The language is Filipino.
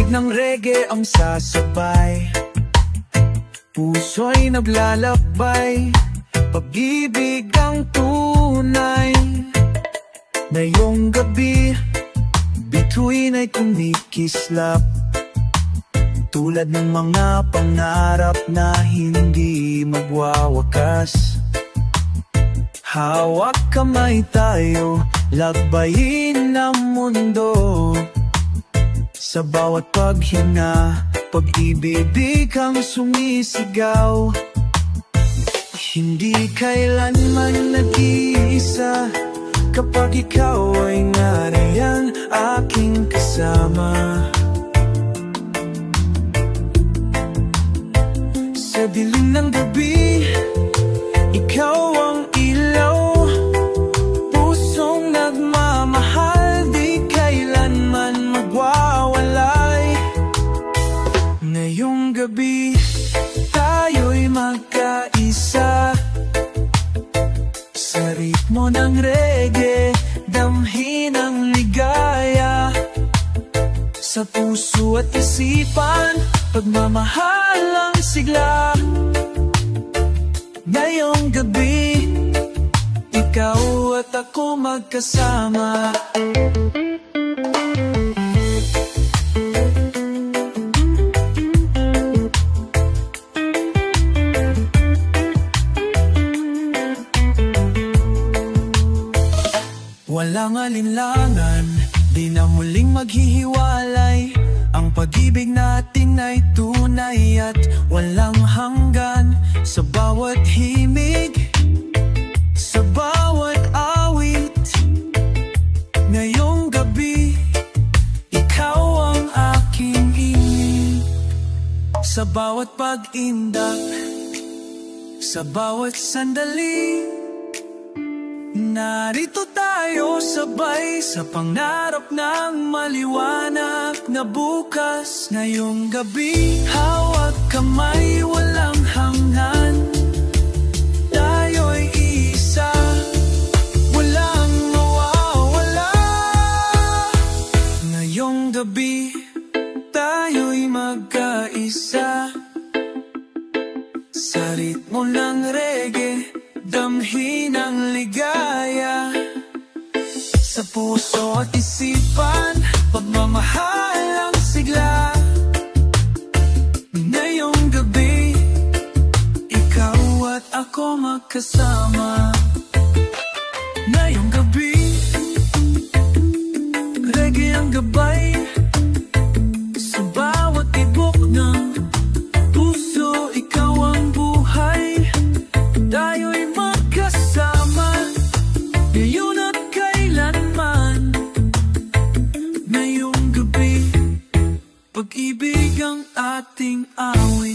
Tunog ng reggae ang sasabay, puso'y naglalakbay, pag-ibig ang tunay. Ngayong gabi, bituin ay kumikislap, tulad ng mga pangarap na hindi magwawakas. Hawak kamay tayo, lakbayin ang mundo. Sa bawat paghinga, pag-ibig ang sumisigaw. Hindi kailanman nag-iisa, kapag ikaw ay nariyan aking kasama. Sa dilim ng gabi, ikaw ang ilaw, pusong nagmamahal, di kailanman magwawalay. Ngayong gabi, tayo'y magkaisa, sa ritmo ng reggae, damhin ang ligaya. Sa puso at isipan, pagmamahal ang sigla. Ngayong gabi, ikaw at ako magkasama. Walang alinlangan, di na muling maghihiwalay. Ang pag-ibig natin ay tunay at walang hanggan. Sa bawat himig, sa bawat awit, ngayong gabi, ikaw ang aking ingin. Sa bawat pag-indak, sa bawat sandali, narito tayo sabay sa pangarap ng maliwanag na bukas. Ngayong gabi, hawak kamay, walang hanggan. Tayo'y isa, walang mawawala. Ngayong gabi, tayo'y magkaisa, sa ritmo ng reggae, damhin ang ligaya. Sa puso at isipan, pagmamahal ang sigla. Ngayong gabi, ikaw at ako magkasama. Ngayong gabi, reggae ang gabay, sa bawat tibok ng puso, ikaw ang buhay. Tayo'y magkasama, ngayon at kailanman. Ngayong gabi, pag-ibig ang ating awit.